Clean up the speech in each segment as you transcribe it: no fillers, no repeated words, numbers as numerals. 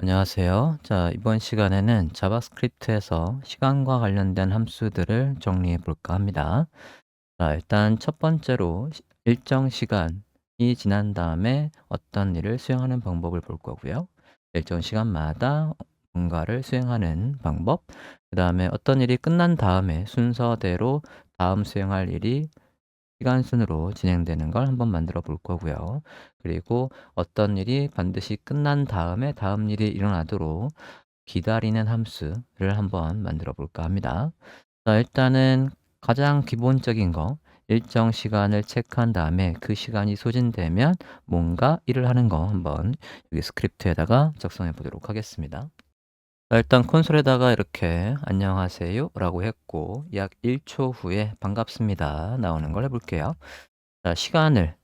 안녕하세요. 자, 이번 시간에는 자바스크립트에서 시간과 관련된 함수들을 정리해 볼까 합니다. 자, 일단 첫 번째로 일정 시간이 지난 다음에 어떤 일을 수행하는 방법을 볼 거고요. 일정 시간마다 뭔가를 수행하는 방법, 그 다음에 어떤 일이 끝난 다음에 순서대로 다음 수행할 일이 시간 순으로 진행되는 걸 한번 만들어 볼 거고요. 그리고 어떤 일이 반드시 끝난 다음에 다음 일이 일어나도록 기다리는 함수를 한번 만들어 볼까 합니다. 자, 일단은 가장 기본적인 거, 일정 시간을 체크한 다음에 그 시간이 소진되면 뭔가 일을 하는 거 한번 여기 스크립트에다가 작성해 보도록 하겠습니다. 자, 일단 콘솔에다가 이렇게 안녕하세요 라고 했고 약 1초 후에 반갑습니다 나오는 걸 해볼게요. 자, 시간을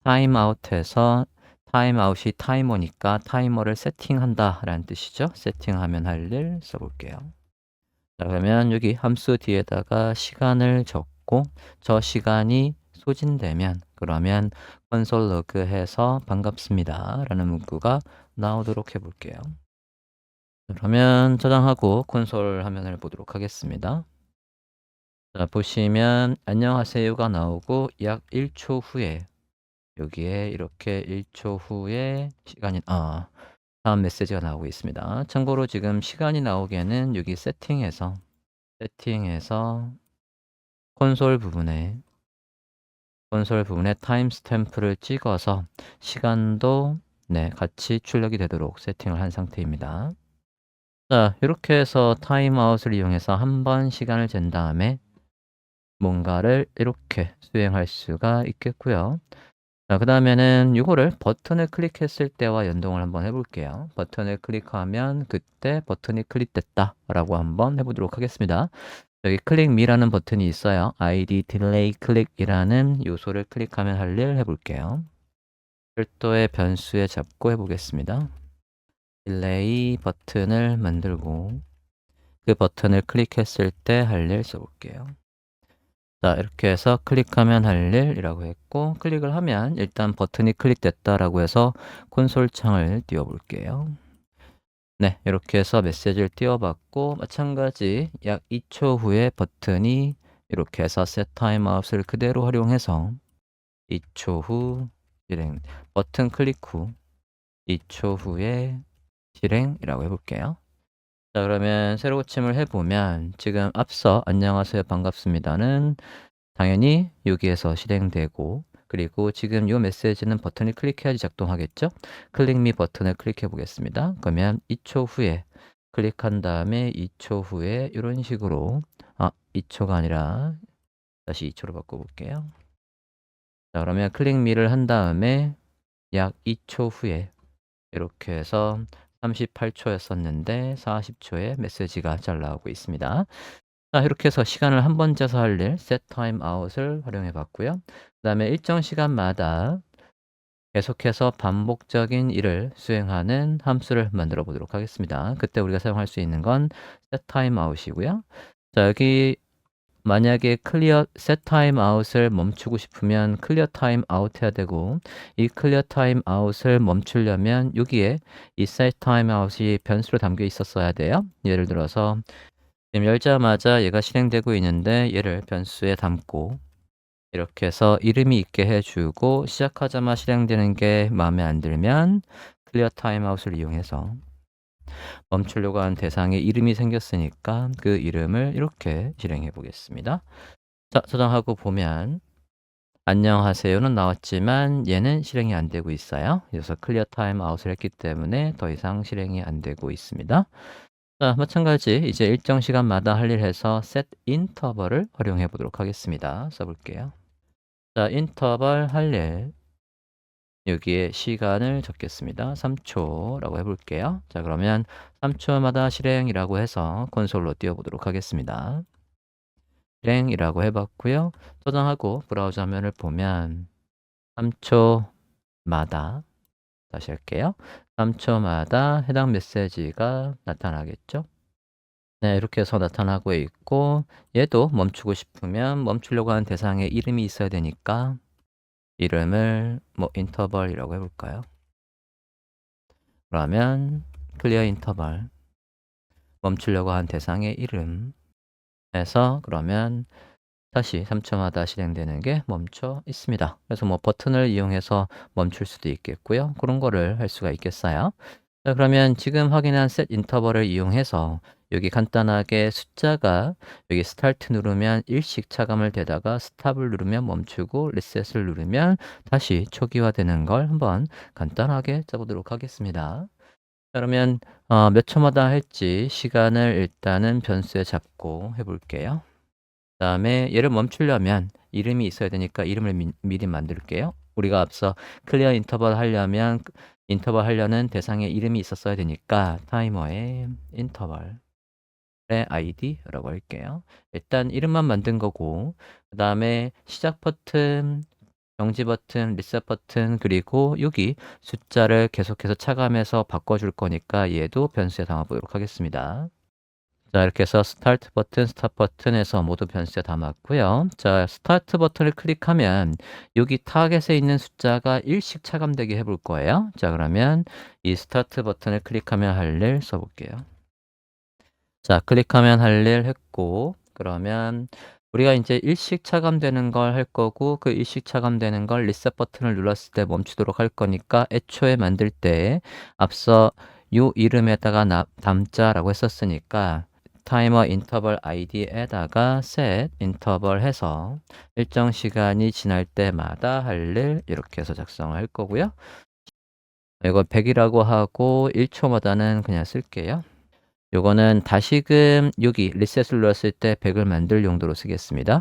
타임아웃해서 타임아웃이 타이머니까 타이머를 세팅한다 라는 뜻이죠. 세팅하면 할 일 써볼게요. 자, 그러면 여기 함수 뒤에다가 시간을 적고 저 시간이 소진되면 그러면 콘솔 로그해서 반갑습니다 라는 문구가 나오도록 해볼게요. 그러면 저장하고 콘솔 화면을 보도록 하겠습니다. 자, 보시면 안녕하세요가 나오고 약 1초 후에 여기에 이렇게 1초 후에 시간이 다음 메시지가 나오고 있습니다. 참고로 지금 시간이 나오기에는 여기 세팅에서 콘솔 부분에 타임 스탬프를 찍어서 시간도 같이 출력이 되도록 세팅을 한 상태입니다. 자, 이렇게 해서 타임아웃을 이용해서 한 번 시간을 잰 다음에 뭔가를 이렇게 수행할 수가 있겠고요. 자, 그 다음에는 이거를 버튼을 클릭했을 때와 연동을 한번 해볼게요. 버튼을 클릭하면 그때 버튼이 클릭됐다 라고 한번 해보도록 하겠습니다. 여기 클릭 미라는 버튼이 있어요. id 딜레이 클릭이라는 요소를 클릭하면 할 일 해볼게요. 별도의 변수에 잡고 해보겠습니다. 딜레이 버튼을 만들고 그 버튼을 클릭했을 때 할 일 써볼게요. 자, 이렇게 해서 클릭하면 할 일이라고 했고 클릭을 하면 일단 버튼이 클릭됐다라고 해서 콘솔 창을 띄워 볼게요. 네, 이렇게 해서 메시지를 띄워봤고 마찬가지 약 2초 후에 버튼이 이렇게 해서 set timeout을 그대로 활용해서 2초 후 실행, 버튼 클릭 후 2초 후에 실행이라고 해볼게요. 자, 그러면 새로 고침을 해보면 지금 앞서 안녕하세요 반갑습니다는 당연히 여기에서 실행되고 그리고 지금 이 메시지는 버튼을 클릭해야지 작동하겠죠? 클릭 미 버튼을 클릭해 보겠습니다. 그러면 2초 후에 클릭한 다음에 2초 후에 이런 식으로 2초가 아니라 다시 2초로 바꿔볼게요. 자, 그러면 클릭 미를 한 다음에 약 2초 후에 이렇게 해서 38초였었는데 40초에 메시지가 잘 나오고 있습니다. 자, 이렇게 해서 시간을 한 번 재서 할 일 set time out을 활용해 봤고요. 그다음에 일정 시간마다 계속해서 반복적인 일을 수행하는 함수를 만들어 보도록 하겠습니다. 그때 우리가 사용할 수 있는 건 set time out이고요. 자, 여기 만약에 set time out을 멈추고 싶으면 clear time out 해야 되고 이 clear time out을 멈추려면 여기에 이 set time out이 변수로 담겨 있었어야 돼요. 예를 들어서 지금 열자마자 얘가 실행되고 있는데 얘를 변수에 담고 이렇게 해서 이름이 있게 해주고 시작하자마자 실행되는 게 마음에 안 들면 클리어 타임아웃을 이용해서 멈추려고 하는 대상에 이름이 생겼으니까 그 이름을 이렇게 실행해 보겠습니다. 자, 저장하고 보면 안녕하세요는 나왔지만 얘는 실행이 안 되고 있어요. 그래서 클리어 타임아웃을 했기 때문에 더 이상 실행이 안 되고 있습니다. 자, 마찬가지 이제 일정 시간마다 할 일 해서 set interval을 활용해 보도록 하겠습니다. 써볼게요. 자, 인터벌 할 일 여기에 시간을 적겠습니다. 3초라고 해볼게요. 자, 그러면 3초마다 실행이라고 해서 콘솔로 띄워보도록 하겠습니다. 실행이라고 해봤고요. 저장하고 브라우저 화면을 보면 3초마다 다시 할게요. 3초마다 해당 메시지가 나타나겠죠? 네, 이렇게 해서 나타나고 있고 얘도 멈추고 싶으면 멈추려고 하는 대상에 이름이 있어야 되니까 이름을 인터벌이라고 해볼까요? 그러면 clear interval 멈추려고 한 대상의 이름 해서 그러면 다시 3초마다 실행되는 게 멈춰 있습니다. 그래서 뭐 버튼을 이용해서 멈출 수도 있겠고요. 그런 거를 할 수가 있겠어요. 자, 그러면 지금 확인한 set 인터벌을 이용해서 여기 간단하게 숫자가 여기 스타트 누르면 일씩 차감을 되다가 스탑을 누르면 멈추고 리셋을 누르면 다시 초기화되는 걸 한번 간단하게 짜보도록 하겠습니다. 자, 그러면 몇 초마다 할지 시간을 일단은 변수에 잡고 해볼게요. 그 다음에 얘를 멈추려면 이름이 있어야 되니까 이름을 미리 만들게요. 우리가 앞서 클리어 인터벌 하려면 인터벌 하려는 대상에 이름이 있었어야 되니까 타이머의 인터벌의 id라고 할게요. 일단 이름만 만든 거고 그 다음에 시작 버튼, 정지 버튼, 리셋 버튼 그리고 여기 숫자를 계속해서 차감해서 바꿔줄 거니까 얘도 변수에 담아보도록 하겠습니다. 자, 이렇게 해서 스타트 버튼, 스탑 버튼에서 모두 변수에 담았고요. 자, 스타트 버튼을 클릭하면 여기 타겟에 있는 숫자가 일씩 차감되게 해볼 거예요. 자, 그러면 이 스타트 버튼을 클릭하면 할 일 써볼게요. 자, 클릭하면 할 일 했고 그러면 우리가 이제 일씩 차감되는 걸 할 거고 그 일씩 차감되는 걸 리셋 버튼을 눌렀을 때 멈추도록 할 거니까 애초에 만들 때 앞서 요 이름에다가 담자라고 했었으니까 타이머 인터벌 id에다가 set 인터벌 해서 일정 시간이 지날 때마다 할 일 이렇게 해서 작성할 거고요. 이거 100이라고 하고 1초마다는 그냥 쓸게요. 요거는 다시금 여기 리셋을 눌렀을 때 100을 만들 용도로 쓰겠습니다.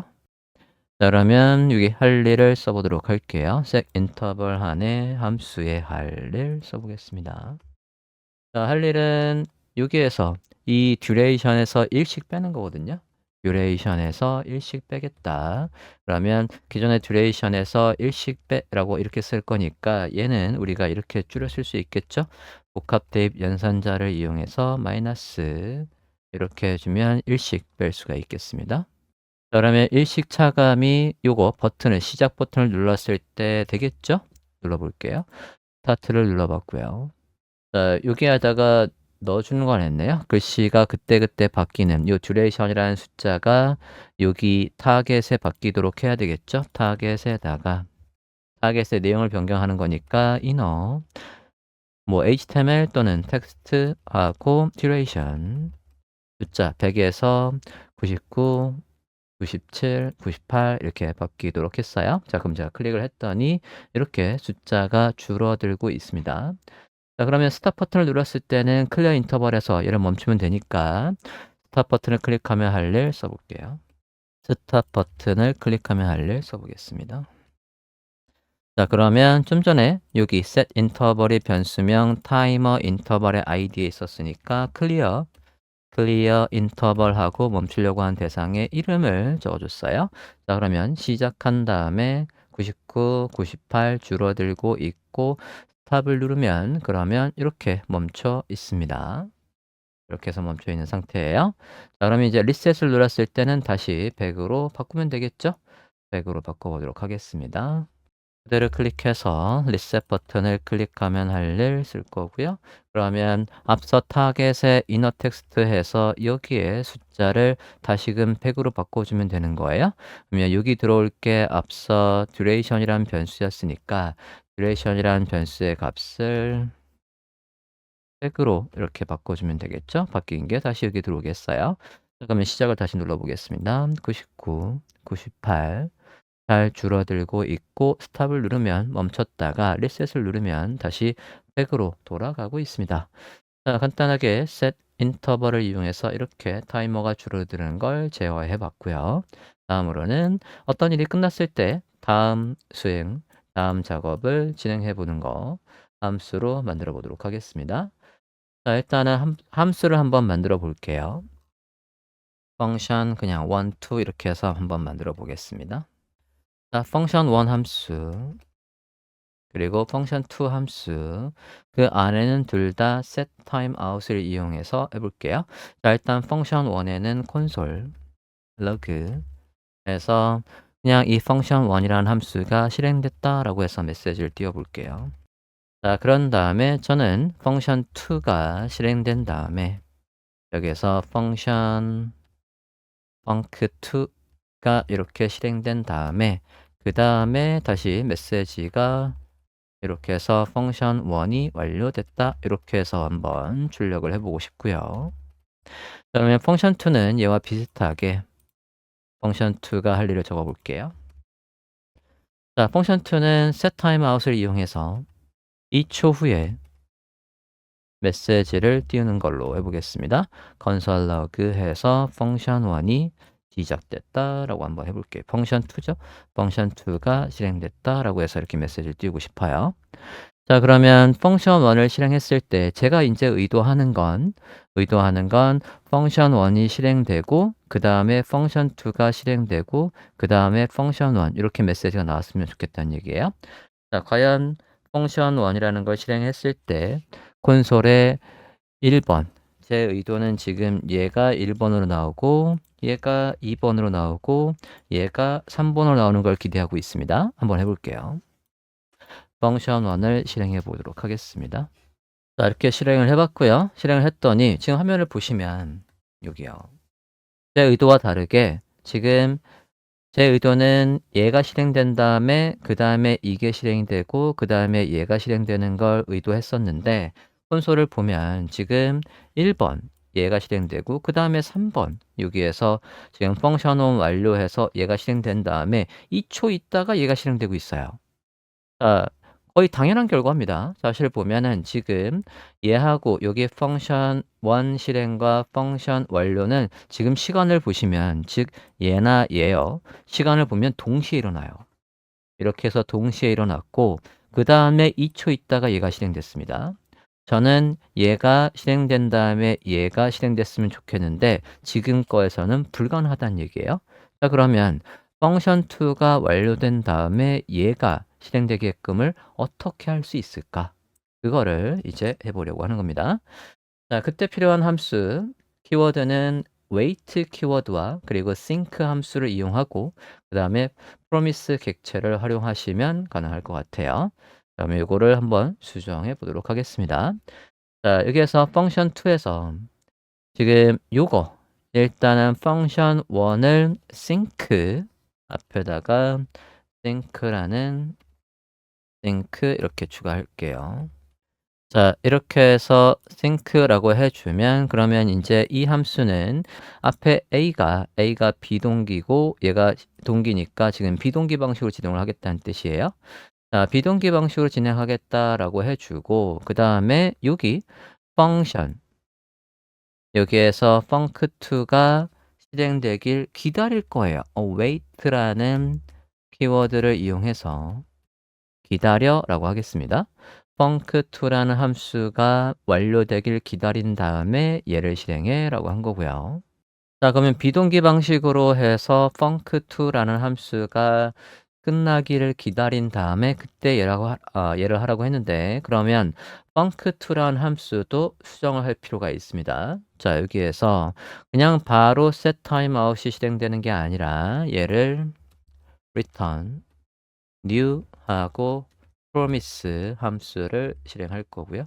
자, 그러면 여기 할 일을 써보도록 할게요. set 인터벌 안에 함수의 할 일 써보겠습니다. 자, 할 일은 여기에서 이 듀레이션에서 1씩 빼는 거거든요. 듀레이션에서 1씩 빼겠다. 그러면 기존의 듀레이션에서 1씩 빼라고 이렇게 쓸 거니까 얘는 우리가 이렇게 줄여 쓸 수 있겠죠? 복합 대입 연산자를 이용해서 마이너스 이렇게 해주면 1씩 뺄 수가 있겠습니다. 자, 그러면 일식 차감이 요거 버튼을 시작 버튼을 눌렀을 때 되겠죠? 눌러볼게요. 스타트를 눌러봤고요. 자, 여기에다가 넣어주는 건 했네요. 글씨가 그때그때 바뀌는 요 듀레이션이라는 숫자가 여기 타겟에 바뀌도록 해야 되겠죠? 타겟에다가 타겟의 내용을 변경하는 거니까 inner 뭐 HTML 또는 텍스트하고 듀레이션 숫자 100에서 99 97, 98 이렇게 바뀌도록 했어요. 자, 그럼 제가 클릭을 했더니 이렇게 숫자가 줄어들고 있습니다. 자, 그러면 스탑 버튼을 눌렀을 때는 클리어 인터벌에서 얘를 멈추면 되니까 스탑 버튼을 클릭하면 할 일 써볼게요. 스탑 버튼을 클릭하면 할 일 써보겠습니다. 자, 그러면 좀 전에 여기 set 인터벌이 변수명 타이머 인터벌의 id에 있었으니까 클리어 인터벌하고 멈추려고 한 대상의 이름을 적어줬어요. 자, 그러면 시작한 다음에 99, 98 줄어들고 있고 스탑을 누르면 그러면 이렇게 멈춰 있습니다. 이렇게 해서 멈춰 있는 상태예요. 자, 그러면 이제 리셋을 눌렀을 때는 다시 100으로 바꾸면 되겠죠? 100으로 바꿔보도록 하겠습니다. 그대를 클릭해서 리셋 버튼을 클릭하면 할 일 쓸 거고요. 그러면 앞서 타겟에 이너 텍스트 해서 여기에 숫자를 다시금 100으로 바꿔주면 되는 거예요. 그러면 여기 들어올 게 앞서 듀레이션이라는 변수였으니까 듀레이션이라는 변수의 값을 100으로 이렇게 바꿔주면 되겠죠? 바뀐 게 다시 여기 들어오겠어요. 그러면 시작을 다시 눌러보겠습니다. 99, 98 잘 줄어들고 있고 스탑을 누르면 멈췄다가 리셋을 누르면 다시 100으로 돌아가고 있습니다. 자, 간단하게 set 인터벌을 이용해서 이렇게 타이머가 줄어드는 걸 제어해 봤고요. 다음으로는 어떤 일이 끝났을 때 다음 수행, 다음 작업을 진행해 보는 거 함수로 만들어 보도록 하겠습니다. 자, 일단은 함수를 한번 만들어 볼게요. 펑션 그냥 1, 2 이렇게 해서 한번 만들어 보겠습니다. 자, 펑션 1 함수 그리고 펑션 2 함수 그 안에는 둘 다 set timeout을 이용해서 해볼게요. 자, 일단 펑션 1에는 콘솔 log 해서 그냥 이 펑션 1이라는 함수가 실행됐다 라고 해서 메시지를 띄워 볼게요. 자, 그런 다음에 저는 펑션 2가 실행된 다음에 여기에서 펑션 func2가 이렇게 실행된 다음에 그 다음에 다시 메시지가 이렇게 해서 펑션 1이 완료됐다. 이렇게 해서 한번 출력을 해보고 싶고요. 그러면 펑션 2는 얘와 비슷하게 펑션 2가 할 일을 적어 볼게요. 자, 펑션 2는 setTimeout을 이용해서 2초 후에 메시지를 띄우는 걸로 해보겠습니다. console log 해서 펑션 1이 시작됐다 라고 한번 해볼게요. 펑션 2죠? 펑션 2가 실행됐다 라고 해서 이렇게 메시지를 띄우고 싶어요. 자, 그러면 펑션 1을 실행했을 때 제가 이제 의도하는 건 펑션 1이 실행되고 그 다음에 펑션 2가 실행되고 그 다음에 펑션 1 이렇게 메시지가 나왔으면 좋겠다는 얘기예요. 자, 과연 펑션 1이라는 걸 실행했을 때 콘솔에 1번, 제 의도는 지금 얘가 1번으로 나오고 얘가 2번으로 나오고 얘가 3번으로 나오는 걸 기대하고 있습니다. 한번 해볼게요. 펑션 1을 실행해 보도록 하겠습니다. 자, 이렇게 실행을 해봤고요. 실행을 했더니 지금 화면을 보시면 여기요. 제 의도와 다르게 지금 제 의도는 얘가 실행된 다음에 그 다음에 이게 실행이 되고 그 다음에 얘가 실행되는 걸 의도했었는데 콘솔을 보면 지금 1번 얘가 실행되고 그 다음에 3번 여기에서 지금 펑션 1 완료해서 얘가 실행된 다음에 2초 있다가 얘가 실행되고 있어요. 자, 거의 당연한 결과입니다. 사실 보면은 지금 얘하고 여기 펑션 1 실행과 펑션 완료는 지금 시간을 보시면 즉 얘나 얘요. 시간을 보면 동시에 일어나요. 이렇게 해서 동시에 일어났고 그 다음에 2초 있다가 얘가 실행됐습니다. 저는 얘가 실행된 다음에 얘가 실행됐으면 좋겠는데 지금 거에서는 불가능하다는 얘기예요. 자, 그러면 펑션 2가 완료된 다음에 얘가 실행되게끔을 어떻게 할 수 있을까? 그거를 이제 해보려고 하는 겁니다. 자, 그때 필요한 함수 키워드는 wait 키워드와 그리고 sync 함수를 이용하고 그 다음에 promise 객체를 활용하시면 가능할 것 같아요. 그러면 이거를 한번 수정해 보도록 하겠습니다. 자, 여기에서 펑션 2에서 지금 요거 일단은 펑션 1을 sync 앞에다가 sync라는 sync 이렇게 추가할게요. 자, 이렇게 해서 sync라고 해주면 그러면 이제 이 함수는 앞에 A가 비동기고 얘가 동기니까 지금 비동기 방식으로 진행을 하겠다는 뜻이에요. 자, 비동기 방식으로 진행하겠다라고 해주고 그 다음에 여기 펑션 여기에서 func2가 실행되길 기다릴 거예요. wait라는 키워드를 이용해서 기다려 라고 하겠습니다. func2라는 함수가 완료되길 기다린 다음에 얘를 실행해 라고 한 거고요. 자, 그러면 비동기 방식으로 해서 func2라는 함수가 끝나기를 기다린 다음에 그때 얘를 하라고 했는데 그러면 func2라는 함수도 수정을 할 필요가 있습니다. 자, 여기에서 그냥 바로 setTimeout이 실행되는 게 아니라 얘를 return new 하고 promise 함수를 실행할 거고요.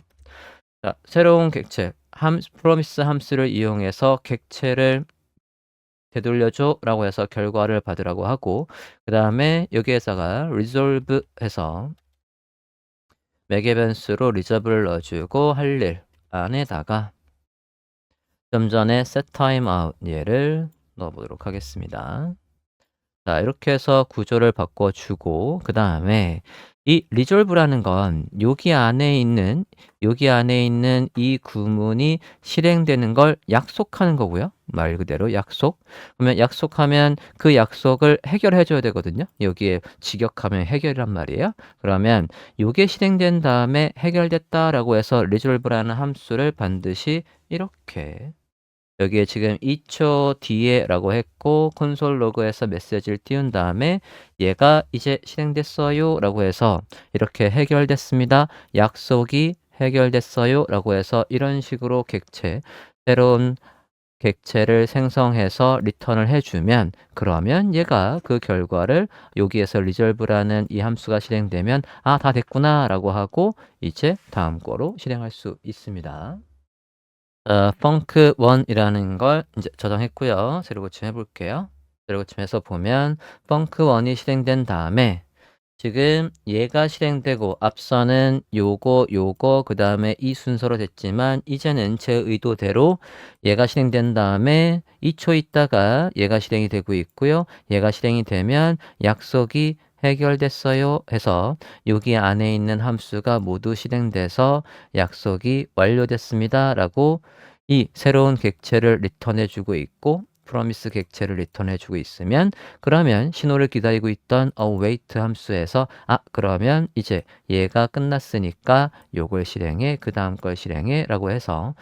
자, 새로운 객체 promise 함수를 이용해서 객체를 되돌려줘 라고 해서 결과를 받으라고 하고 그 다음에 여기에다가 resolve 해서 맥의 변수로 resolve를 넣어주고 할 일 안에다가 좀 전에 setTimeout 얘를 넣어보도록 하겠습니다. 자, 이렇게 해서 구조를 바꿔주고 그 다음에 이 resolve라는 건 여기 안에 있는 이 구문이 실행되는 걸 약속하는 거고요. 말 그대로 약속. 그러면 약속하면 그 약속을 해결해 줘야 되거든요. 여기에 직역하면 해결이란 말이에요. 그러면 요게 실행된 다음에 해결됐다라고 해서 resolve라는 함수를 반드시 이렇게 여기에 지금 2초 뒤에 라고 했고 콘솔 로그에서 메시지를 띄운 다음에 얘가 이제 실행됐어요 라고 해서 이렇게 해결됐습니다. 약속이 해결됐어요 라고 해서 이런 식으로 객체 새로운 객체를 생성해서 리턴을 해주면 그러면 얘가 그 결과를 여기에서 resolve라는 이 함수가 실행되면 아, 다 됐구나 라고 하고 이제 다음 거로 실행할 수 있습니다. func1이라는 걸 이제 저장했고요. 새로 고침해 볼게요. 새로 고침해서 보면 func1이 실행된 다음에 지금 얘가 실행되고 앞서는 요거 그 다음에 이 순서로 됐지만 이제는 제 의도대로 얘가 실행된 다음에 2초 있다가 얘가 실행이 되고 있고요. 얘가 실행이 되면 약속이 해결됐어요 해서 여기 안에 있는 함수가 모두 실행돼서 약속이 완료됐습니다 라고 이 새로운 객체를 리턴해 주고 있고 프로미스 객체를 리턴해 주고 있으면 그러면 신호를 기다리고 있던 await 함수에서 아, 그러면 이제 얘가 끝났으니까 요걸 실행해 그 다음 걸 실행해 라고 해서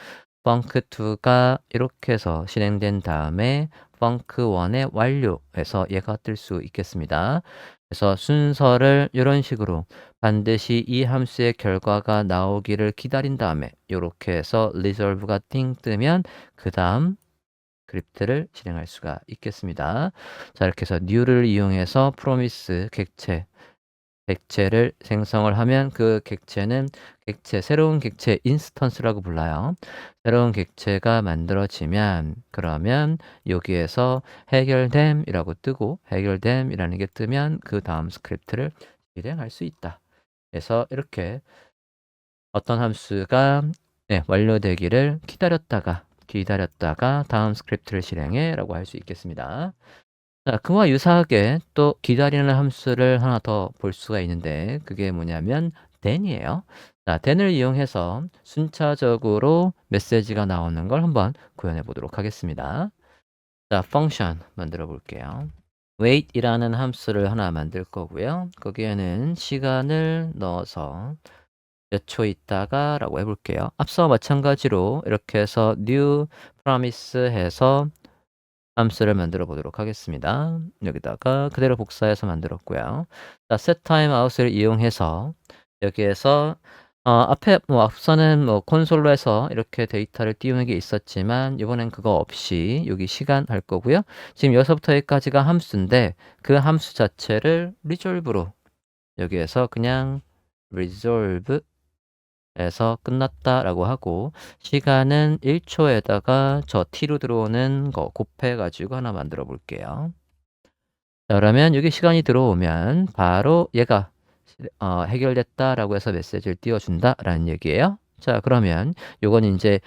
func2가 이렇게 해서 실행된 다음에 func1의 완료해서 얘가 뜰 수 있겠습니다. 그래서 순서를 이런 식으로 반드시 이 함수의 결과가 나오기를 기다린 다음에 이렇게 해서 resolve가 띵 뜨면 그 다음 스크립트를 실행할 수가 있겠습니다. 자, 이렇게 해서 new를 이용해서 promise 객체를 생성을 하면 그 객체는 새로운 객체 인스턴스라고 불러요. 새로운 객체가 만들어지면 그러면 여기에서 해결됨이라고 뜨고 해결됨이라는 게 뜨면 그 다음 스크립트를 실행할 수 있다. 그래서 이렇게 어떤 함수가 완료되기를 기다렸다가 다음 스크립트를 실행해 라고 할 수 있겠습니다. 자, 그와 유사하게 또 기다리는 함수를 하나 더 볼 수가 있는데 그게 뭐냐면 then이에요. 자, then을 이용해서 순차적으로 메시지가 나오는 걸 한번 구현해 보도록 하겠습니다. 자, function 만들어 볼게요. wait이라는 함수를 하나 만들 거고요. 거기에는 시간을 넣어서 몇 초 있다가 라고 해볼게요. 앞서 마찬가지로 이렇게 해서 new promise 해서 함수를 만들어 보도록 하겠습니다. 여기다가 그대로 복사해서 만들었고요. 자, set timeout을 이용해서 여기에서 앞에 앞서는 콘솔로 해서 이렇게 데이터를 띄우는 게 있었지만 이번엔 그거 없이 여기 시간 할 거고요. 지금 여기서부터 여기까지가 함수인데 그 함수 자체를 resolve로 여기에서 그냥 resolve 에서 끝났다라고 하고 시간은 1초에다가 저 t로 들어오는 거 곱해가지고 하나 만들어 볼게요. 자, 그러면 여기 시간이 들어오면 바로 얘가 해결됐다라고 해서 메시지를 띄워준다라는 얘기예요. 자, 그러면 요건 이제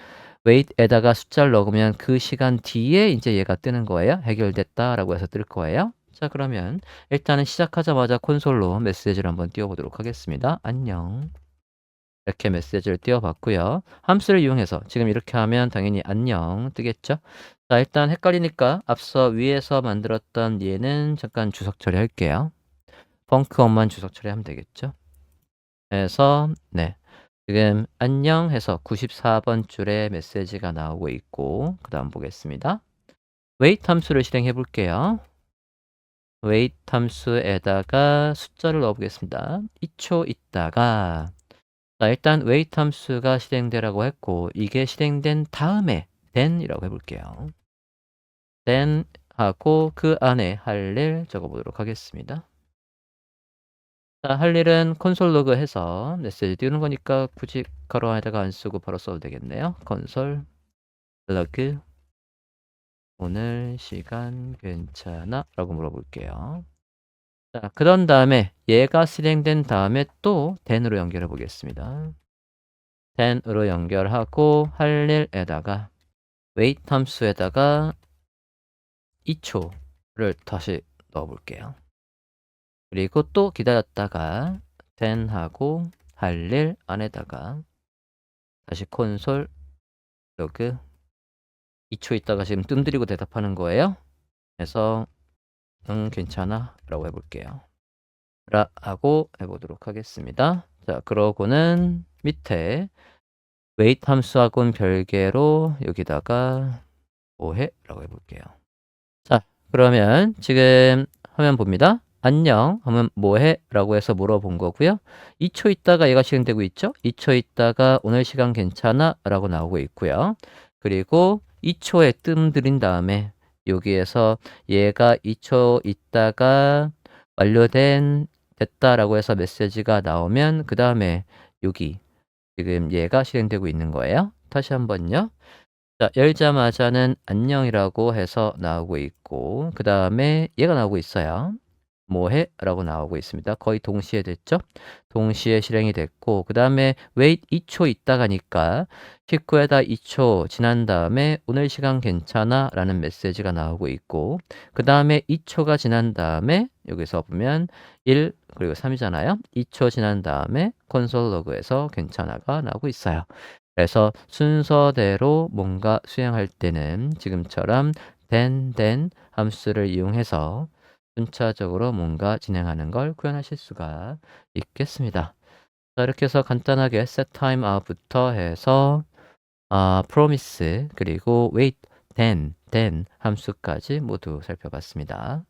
wait에다가 숫자를 넣으면 그 시간 뒤에 이제 얘가 뜨는 거예요. 해결됐다라고 해서 뜰 거예요. 자, 그러면 일단은 시작하자마자 콘솔로 메시지를 한번 띄워보도록 하겠습니다. 안녕. 이렇게 메시지를 띄워봤고요. 함수를 이용해서 지금 이렇게 하면 당연히 안녕 뜨겠죠? 자, 일단 헷갈리니까 앞서 위에서 만들었던 얘는 잠깐 주석 처리할게요. 펑크원만 주석 처리하면 되겠죠? 그래서 지금 안녕 해서 94번 줄에 메시지가 나오고 있고 그 다음 보겠습니다. wait 함수를 실행해 볼게요. wait 함수에다가 숫자를 넣어 보겠습니다. 2초 있다가 자, 일단 wait 함수가 실행되라고 했고 이게 실행된 다음에 then이라고 해볼게요. then 하고 그 안에 할 일 적어보도록 하겠습니다. 자, 할 일은 콘솔 로그 해서 메시지 띄우는 거니까 굳이 가로 안에다가 안 쓰고 바로 써도 되겠네요. 콘솔 로그 오늘 시간 괜찮아? 라고 물어볼게요. 자, 그런 다음에 얘가 실행된 다음에 또 then으로 연결해 보겠습니다. then으로 연결하고 할 일에다가 wait 함수에다가 2초를 다시 넣어 볼게요. 그리고 또 기다렸다가 then 하고 할 일 안에다가 다시 콘솔 로그 2초 있다가 지금 뜸들이고 대답하는 거예요. 그래서 응 괜찮아 라고 해볼게요. 라 하고 해보도록 하겠습니다. 자, 그러고는 밑에 wait 함수하고는 별개로 여기다가 뭐해? 라고 해볼게요. 자, 그러면 지금 화면 봅니다. 안녕 하면 뭐해? 라고 해서 물어본 거고요. 2초 있다가 얘가 실행되고 있죠? 2초 있다가 오늘 시간 괜찮아? 라고 나오고 있고요. 그리고 2초에 뜸 들인 다음에 여기에서 얘가 2초 있다가 됐다라고 해서 메시지가 나오면 그 다음에 여기 지금 얘가 실행되고 있는 거예요. 다시 한번요. 자, 열자마자는 안녕이라고 해서 나오고 있고 그 다음에 얘가 나오고 있어요. 뭐해? 라고 나오고 있습니다. 거의 동시에 됐죠? 동시에 실행이 됐고 그 다음에 wait 2초 있다가니까 19에다 2초 지난 다음에 오늘 시간 괜찮아? 라는 메시지가 나오고 있고 그 다음에 2초가 지난 다음에 여기서 보면 1 그리고 3이잖아요. 2초 지난 다음에 콘솔 로그에서 괜찮아가 나오고 있어요. 그래서 순서대로 뭔가 수행할 때는 지금처럼 then 함수를 이용해서 순차적으로 뭔가 진행하는 걸 구현하실 수가 있겠습니다. 자, 이렇게 해서 간단하게 set time out부터 해서 promise 그리고 wait then 함수까지 모두 살펴봤습니다.